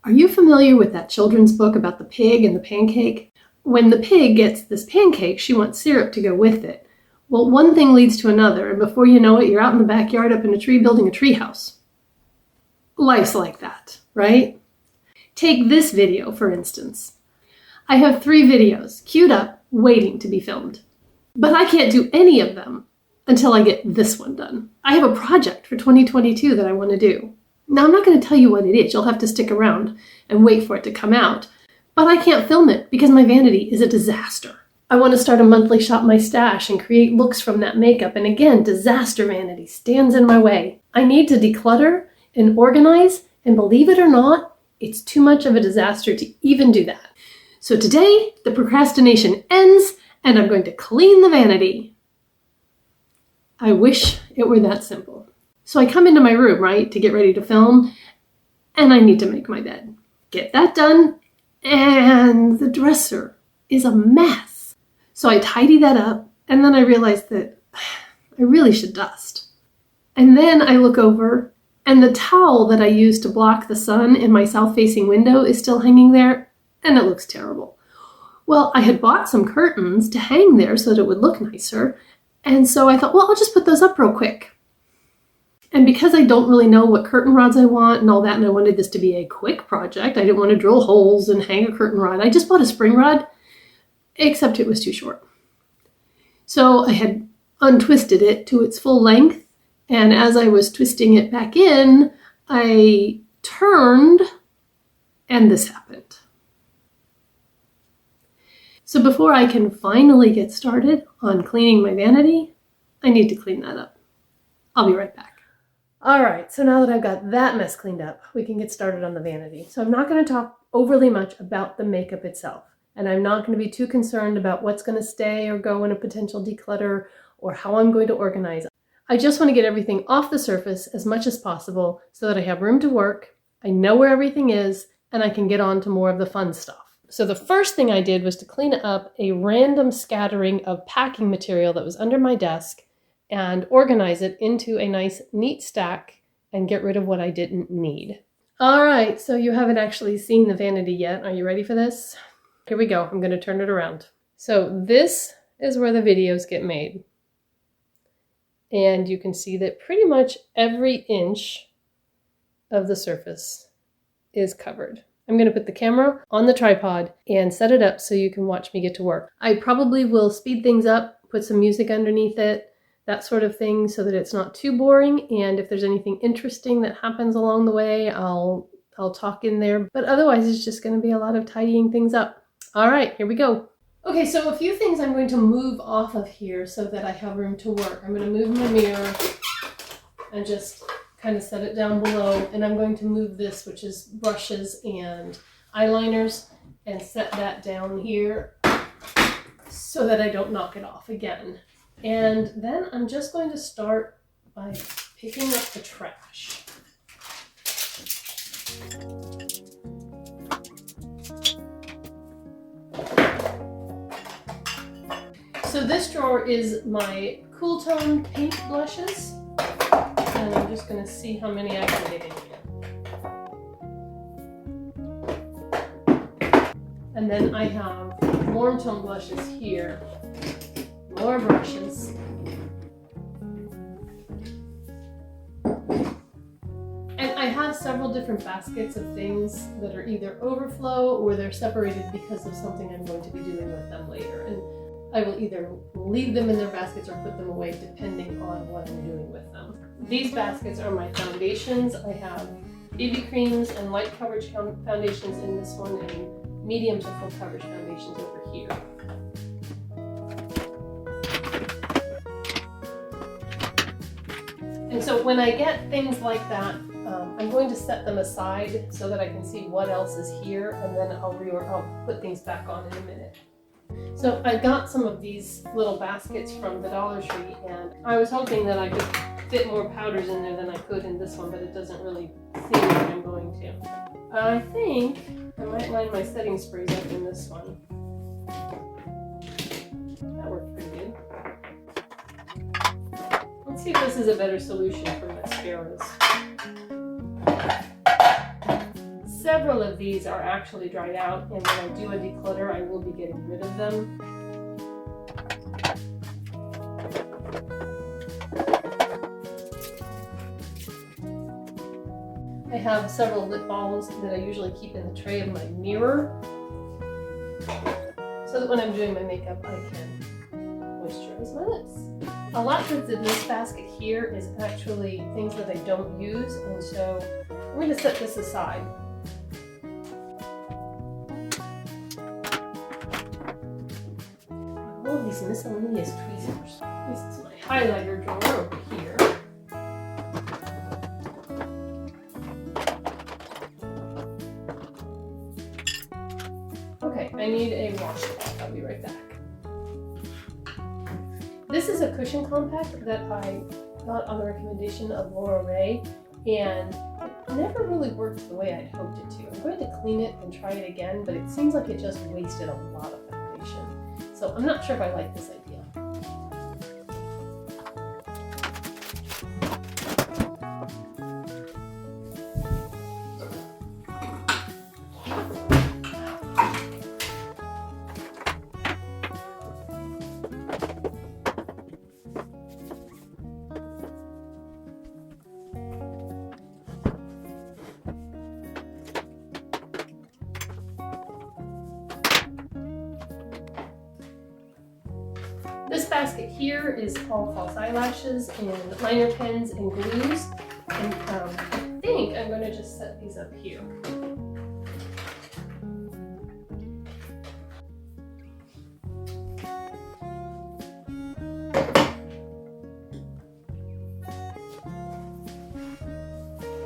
Are you familiar with that children's book about the pig and the pancake? When the pig gets this pancake, she wants syrup to go with it. Well, one thing leads to another, and before you know it, you're out in the backyard up in a tree building a treehouse. Life's like that, right? Take this video, for instance. I have 3 videos queued up, waiting to be filmed. But I can't do any of them until I get this one done. I have a project for 2022 that I want to do. Now, I'm not going to tell you what it is. You'll have to stick around and wait for it to come out. But I can't film it because my vanity is a disaster. I want to start a monthly Shop My Stash and create looks from that makeup. And again, disaster vanity stands in my way. I need to declutter and organize, and believe it or not, it's too much of a disaster to even do that. So today, the procrastination ends, and I'm going to clean the vanity. I wish it were that simple. So I come into my room, right, to get ready to film, and I need to make my bed. Get that done, and the dresser is a mess. So I tidy that up, and then I realize that I really should dust. And then I look over, and the towel that I used to block the sun in my south-facing window is still hanging there, and it looks terrible. Well, I had bought some curtains to hang there so that it would look nicer, and so I thought, well, I'll just put those up real quick. And because I don't really know what curtain rods I want and all that, and I wanted this to be a quick project, I didn't want to drill holes and hang a curtain rod. I just bought a spring rod, except it was too short. So I had untwisted it to its full length, and as I was twisting it back in, I turned, and this happened. So before I can finally get started on cleaning my vanity, I need to clean that up. I'll be right back. All right, so now that I've got that mess cleaned up, we can get started on the vanity. So I'm not going to talk overly much about the makeup itself, and I'm not going to be too concerned about what's going to stay or go in a potential declutter or how I'm going to organize it. I just want to get everything off the surface as much as possible so that I have room to work, I know where everything is, and I can get on to more of the fun stuff. So the first thing I did was to clean up a random scattering of packing material that was under my desk and organize it into a nice neat stack and get rid of what I didn't need. All right, so you haven't actually seen the vanity yet. Are you ready for this? Here we go. I'm going to turn it around. So this is where the videos get made. And you can see that pretty much every inch of the surface is covered. I'm going to put the camera on the tripod and set it up so you can watch me get to work. I probably will speed things up, put some music underneath it, that sort of thing, so that it's not too boring. And if there's anything interesting that happens along the way, I'll talk in there. But otherwise, it's just going to be a lot of tidying things up. All right, here we go. Okay, so a few things I'm going to move off of here so that I have room to work. I'm going to move my mirror and just kind of set it down below. And I'm going to move this, which is brushes and eyeliners, and set that down here so that I don't knock it off again. And then I'm just going to start by picking up the trash. So this drawer is my cool tone pink blushes, and I'm just going to see how many I can get in here. And then I have warm tone blushes here, more brushes, and I have several different baskets of things that are either overflow or they're separated because of something I'm going to be doing with them later. And I will either leave them in their baskets or put them away depending on what I'm doing with them. These baskets are my foundations. I have BB creams and light coverage foundations in this one, and medium to full coverage foundations over here. And so when I get things like that, I'm going to set them aside so that I can see what else is here, and then I'll put things back on in a minute. So I got some of these little baskets from the Dollar Tree, and I was hoping that I could fit more powders in there than I could in this one, but it doesn't really seem like I'm going to. I think I might line my setting sprays up in this one. That worked pretty good. Let's see if this is a better solution for mascaras. several of these are actually dried out, and when I do a declutter, I will be getting rid of them. I have several lip balms that I usually keep in the tray of my mirror, so that when I'm doing my makeup, I can moisturize my lips. A lot that's in this basket here is actually things that I don't use, and so I'm going to set this aside. All of these miscellaneous tweezers. This is my highlighter drawer over here. Okay, I need a washcloth. I'll be right back. This is a cushion compact that I got on the recommendation of Laura Ray, and it never really worked the way I'd hoped it to. I'm going to clean it and try it again, but it seems like it just wasted a lot of foundation. So I'm not sure if I like this idea. This basket here is all false eyelashes and liner pens and glues, and I think I'm going to just set these up here.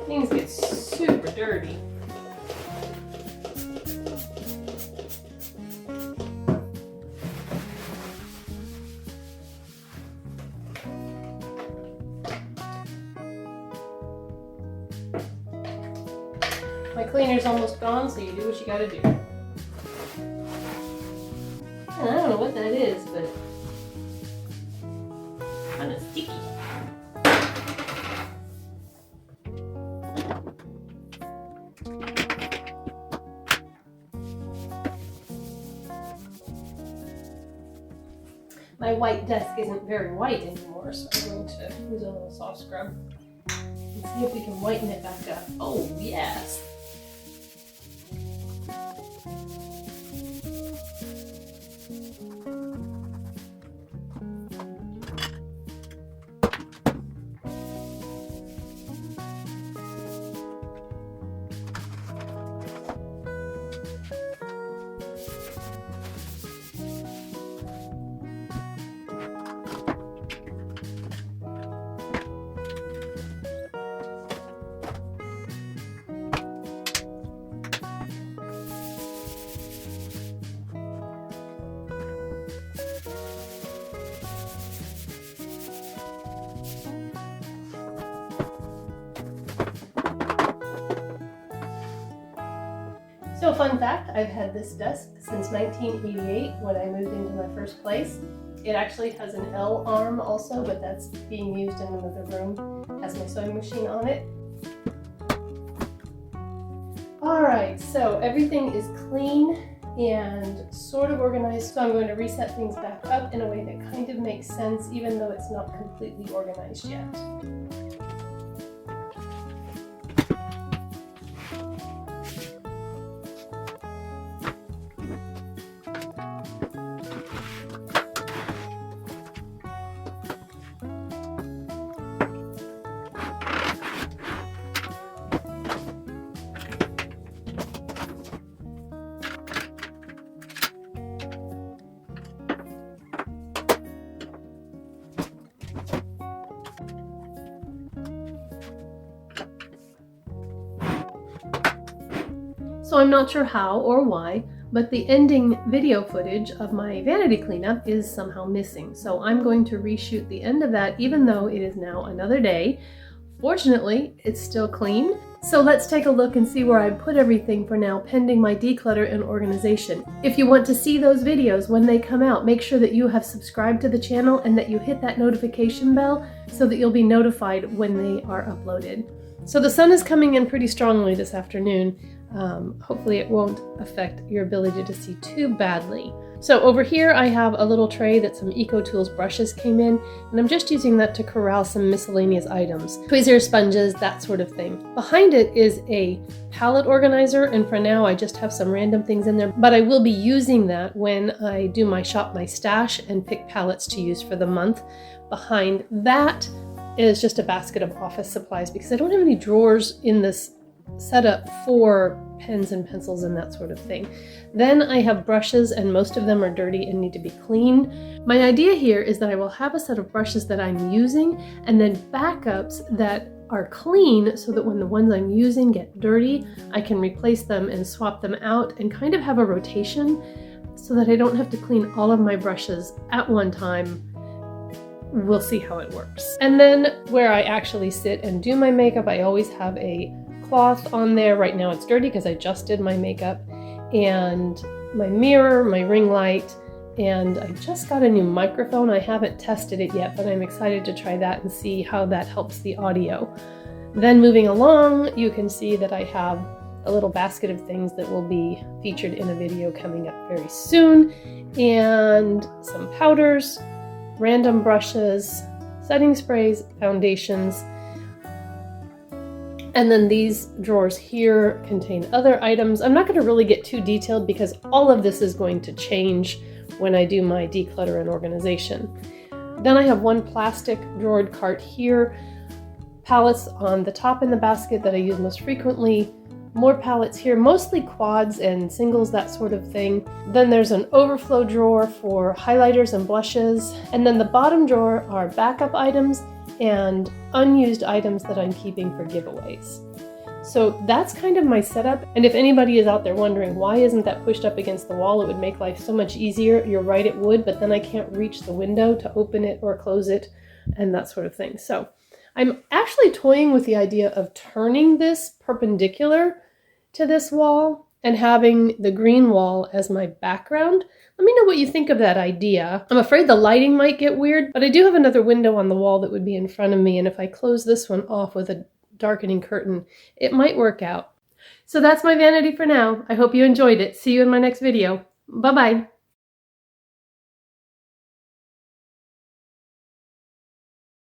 Things get super dirty. My cleaner's almost gone, so you do what you gotta do. And I don't know what that is, but kind of sticky. My white desk isn't very white anymore, so I'm going to use a little soft scrub and see if we can whiten it back up. Oh, yes! So fun fact, I've had this desk since 1988 when I moved into my first place. It actually has an L arm also, but that's being used in another room. It has my sewing machine on it. Alright, so everything is clean and sort of organized, so I'm going to reset things back up in a way that kind of makes sense even though it's not completely organized yet. So I'm not sure how or why, but the ending video footage of my vanity cleanup is somehow missing. So I'm going to reshoot the end of that even though it is now another day. Fortunately, it's still clean. So let's take a look and see where I put everything for now, pending my declutter and organization. If you want to see those videos when they come out, make sure that you have subscribed to the channel and that you hit that notification bell so that you'll be notified when they are uploaded. So the sun is coming in pretty strongly this afternoon. Hopefully it won't affect your ability to see too badly. So over here I have a little tray that some Eco Tools brushes came in, and I'm just using that to corral some miscellaneous items. Tweezers, sponges, that sort of thing. Behind it is a palette organizer, and for now I just have some random things in there, but I will be using that when I do my Shop My Stash and pick palettes to use for the month. Behind that is just a basket of office supplies because I don't have any drawers in this setup for pens and pencils and that sort of thing. Then I have brushes, and most of them are dirty and need to be cleaned. My idea here is that I will have a set of brushes that I'm using and then backups that are clean so that when the ones I'm using get dirty, I can replace them and swap them out and kind of have a rotation so that I don't have to clean all of my brushes at one time. We'll see how it works. And then where I actually sit and do my makeup, I always have a cloth on there. Right now it's dirty because I just did my makeup, and my mirror, my ring light, and I just got a new microphone. I haven't tested it yet, but I'm excited to try that and see how that helps the audio. Then moving along, you can see that I have a little basket of things that will be featured in a video coming up very soon, and some powders, random brushes, setting sprays, foundations. And then these drawers here contain other items. I'm not going to really get too detailed because all of this is going to change when I do my declutter and organization. Then I have one plastic drawered cart here, palettes on the top in the basket that I use most frequently, more palettes here, mostly quads and singles, that sort of thing. Then there's an overflow drawer for highlighters and blushes, and then the bottom drawer are backup items and unused items that I'm keeping for giveaways. So that's kind of my setup, and if anybody is out there wondering why isn't that pushed up against the wall, it would make life so much easier. You're right, it would, but then I can't reach the window to open it or close it and that sort of thing. So I'm actually toying with the idea of turning this perpendicular to this wall and having the green wall as my background. Let me know what you think of that idea. I'm afraid the lighting might get weird, but I do have another window on the wall that would be in front of me, and if I close this one off with a darkening curtain, it might work out. So that's my vanity for now. I hope you enjoyed it. See you in my next video. Bye-bye.